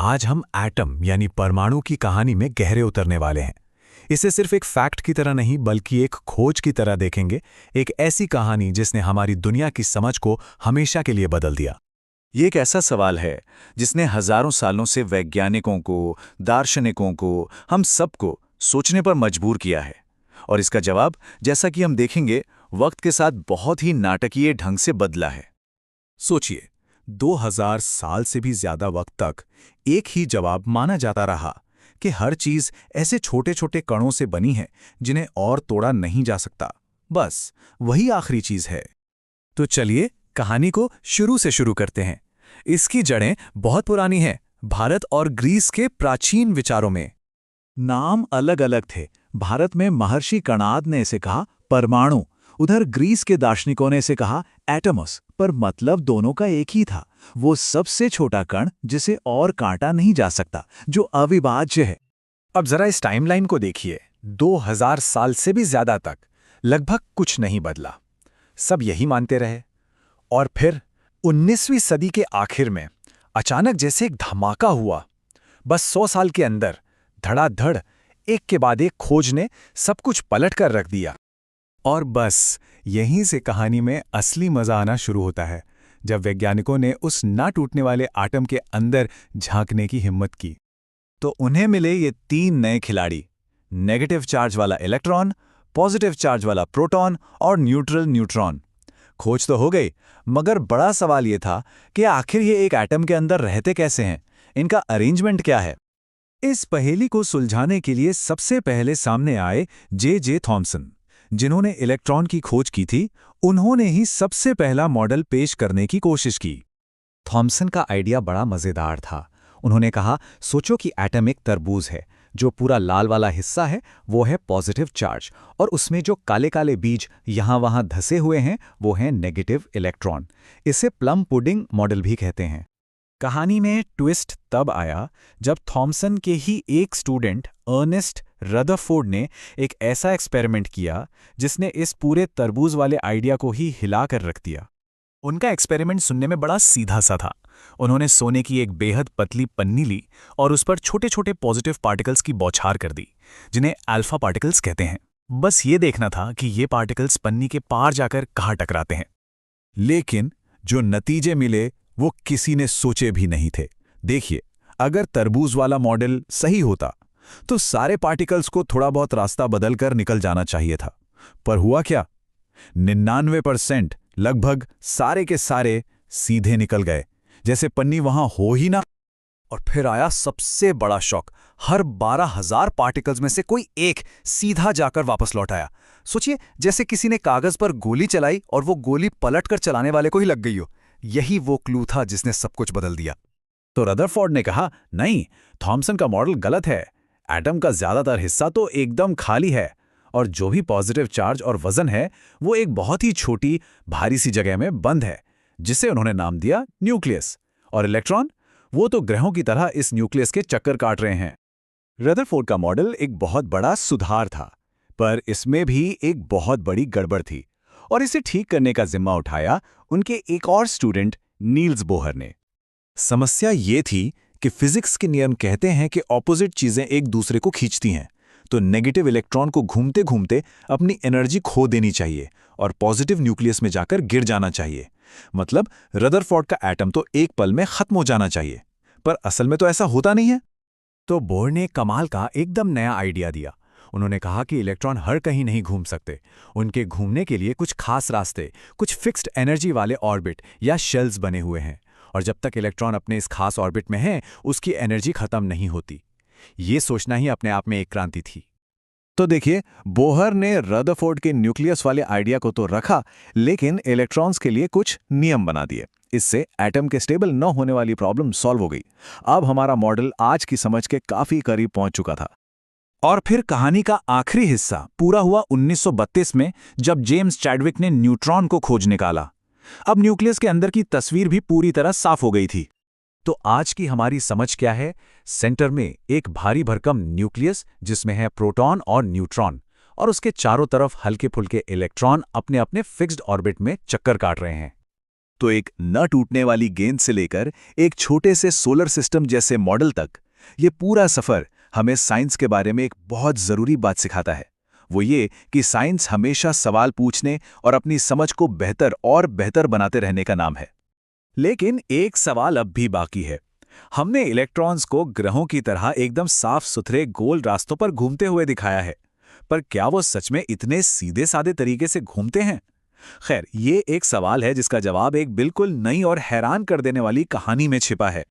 आज हम एटम यानी परमाणु की कहानी में गहरे उतरने वाले हैं। इसे सिर्फ एक फैक्ट की तरह नहीं बल्कि एक खोज की तरह देखेंगे, एक ऐसी कहानी जिसने हमारी दुनिया की समझ को हमेशा के लिए बदल दिया। ये एक ऐसा सवाल है जिसने हजारों सालों से वैज्ञानिकों को, दार्शनिकों को, हम सबको सोचने पर मजबूर किया है। और इसका जवाब, जैसा कि हम देखेंगे, वक्त के साथ बहुत ही नाटकीय ढंग से बदला है। सोचिए, 2000 साल से भी ज्यादा वक्त तक एक ही जवाब माना जाता रहा कि हर चीज ऐसे छोटे छोटे कणों से बनी है जिन्हें और तोड़ा नहीं जा सकता, बस वही आखिरी चीज है। तो चलिए कहानी को शुरू से शुरू करते हैं। इसकी जड़ें बहुत पुरानी हैं, भारत और ग्रीस के प्राचीन विचारों में। नाम अलग अलग थे। भारत में महर्षि कणाद ने इसे कहा परमाणु, उधर ग्रीस के दार्शनिकों ने इसे कहा एटमस, पर मतलब दोनों का एक ही था। वो सबसे छोटा कण जिसे और काटा नहीं जा सकता, जो अविभाज्य है। अब जरा इस टाइमलाइन को देखिए। 2000 साल से भी ज्यादा तक लगभग कुछ नहीं बदला, सब यही मानते रहे। और फिर 19वीं सदी के आखिर में अचानक जैसे एक धमाका हुआ। बस 100 साल के अंदर धड़ाधड़ एक के बाद एक खोज ने सब कुछ पलट कर रख दिया। और बस यहीं से कहानी में असली मजा आना शुरू होता है, जब वैज्ञानिकों ने उस ना टूटने वाले आटम के अंदर झांकने की हिम्मत की। तो उन्हें मिले ये 3 नए खिलाड़ी, नेगेटिव चार्ज वाला इलेक्ट्रॉन, पॉजिटिव चार्ज वाला प्रोटॉन और न्यूट्रल न्यूट्रॉन। खोज तो हो गई, मगर बड़ा सवाल ये था कि आखिर ये एक एटम के अंदर रहते कैसे हैं, इनका अरेंजमेंट क्या है। इस पहेली को सुलझाने के लिए सबसे पहले सामने आए जे थॉमसन, जिन्होंने इलेक्ट्रॉन की खोज की थी। उन्होंने ही सबसे पहला मॉडल पेश करने की कोशिश की। थॉमसन का आइडिया बड़ा मजेदार था। उन्होंने कहा, सोचो कि एटम एक तरबूज है। जो पूरा लाल वाला हिस्सा है वो है पॉजिटिव चार्ज, और उसमें जो काले काले बीज यहाँ वहाँ धसे हुए हैं वो हैं नेगेटिव इलेक्ट्रॉन। इसे प्लम पुडिंग मॉडल भी कहते हैं। कहानी में ट्विस्ट तब आया जब थॉमसन के ही एक स्टूडेंट अर्नेस्ट रदरफोर्ड ने एक ऐसा एक्सपेरिमेंट किया जिसने इस पूरे तरबूज वाले आइडिया को ही हिला कर रख दिया। उनका एक्सपेरिमेंट सुनने में बड़ा सीधा सा था। उन्होंने सोने की एक बेहद पतली पन्नी ली और उस पर छोटे छोटे पॉजिटिव पार्टिकल्स की बौछार कर दी, जिन्हें अल्फा पार्टिकल्स कहते हैं। बस ये देखना था कि ये पार्टिकल्स पन्नी के पार जाकर कहाँ टकराते हैं। लेकिन जो नतीजे मिले वो किसी ने सोचे भी नहीं थे। देखिए, अगर तरबूज वाला मॉडल सही होता तो सारे पार्टिकल्स को थोड़ा बहुत रास्ता बदलकर निकल जाना चाहिए था, पर हुआ क्या? 99% लगभग सारे के सारे सीधे निकल गए, जैसे पन्नी वहां हो ही ना। और फिर आया सबसे बड़ा शॉक। हर 12,000 पार्टिकल्स में से कोई एक सीधा जाकर वापस लौट आया। सोचिए, जैसे किसी ने कागज पर गोली चलाई और वो गोली पलटकर चलाने वाले को ही लग गई हो। यही वो क्लू था जिसने सब कुछ बदल दिया। तो रदरफोर्ड ने कहा, नहीं, थॉमसन का मॉडल गलत है। एटम का ज्यादातर हिस्सा तो एकदम खाली है, और जो भी पॉजिटिव चार्ज और वजन है वो एक बहुत ही छोटी भारी सी जगह में बंद है, जिसे उन्होंने नाम दिया न्यूक्लियस। और इलेक्ट्रॉन, वो तो ग्रहों की तरह इस न्यूक्लियस के चक्कर काट रहे हैं। रदरफोर्ड का मॉडल एक बहुत बड़ा सुधार था, पर इसमें भी एक बहुत बड़ी गड़बड़ थी, और इसे ठीक करने का जिम्मा उठाया उनके एक और स्टूडेंट नील्स बोहर ने। समस्या ये थी कि फिजिक्स के नियम कहते हैं कि ऑपोजिट चीजें एक दूसरे को खींचती हैं, तो नेगेटिव इलेक्ट्रॉन को घूमते घूमते अपनी एनर्जी खो देनी चाहिए और पॉजिटिव न्यूक्लियस में जाकर गिर जाना चाहिए। मतलब रदरफोर्ड का एटम तो एक पल में खत्म हो जाना चाहिए, पर असल में तो ऐसा होता नहीं है। तो बोर ने कमाल का एकदम नया आइडिया दिया। उन्होंने कहा कि इलेक्ट्रॉन हर कहीं नहीं घूम सकते। उनके घूमने के लिए कुछ खास रास्ते, कुछ फिक्स्ड एनर्जी वाले ऑर्बिट या शेल्स बने हुए हैं, और जब तक इलेक्ट्रॉन अपने इस खास ऑर्बिट में है उसकी एनर्जी खत्म नहीं होती। ये सोचना ही अपने आप में एक क्रांति थी। तो देखिए, बोहर ने रदरफोर्ड के न्यूक्लियस वाले आइडिया को तो रखा, लेकिन इलेक्ट्रॉन्स के लिए कुछ नियम बना दिए। इससे एटम के स्टेबल न होने वाली प्रॉब्लम सॉल्व हो गई। अब हमारा मॉडल आज की समझ के काफी करीब पहुंच चुका था। और फिर कहानी का आखिरी हिस्सा पूरा हुआ 1932 में, जब जेम्स चैडविक ने न्यूट्रॉन को खोज निकाला। अब न्यूक्लियस के अंदर की तस्वीर भी पूरी तरह साफ हो गई थी। तो आज की हमारी समझ क्या है? सेंटर में एक भारी भरकम न्यूक्लियस जिसमें है प्रोटॉन और न्यूट्रॉन, और उसके चारों तरफ हल्के फुल्के इलेक्ट्रॉन अपने अपने फिक्स्ड ऑर्बिट में चक्कर काट रहे हैं। तो एक न टूटने वाली गेंद से लेकर एक छोटे से सोलर सिस्टम जैसे मॉडल तक, ये पूरा सफ़र हमें साइंस के बारे में एक बहुत ज़रूरी बात सिखाता है। वो ये कि साइंस हमेशा सवाल पूछने और अपनी समझ को बेहतर और बेहतर बनाते रहने का नाम है। लेकिन एक सवाल अब भी बाकी है। हमने इलेक्ट्रॉन्स को ग्रहों की तरह एकदम साफ सुथरे गोल रास्तों पर घूमते हुए दिखाया है, पर क्या वो सच में इतने सीधे साधे तरीके से घूमते हैं? खैर, ये एक सवाल है जिसका जवाब एक बिल्कुल नई और हैरान कर देने वाली कहानी में छिपा है।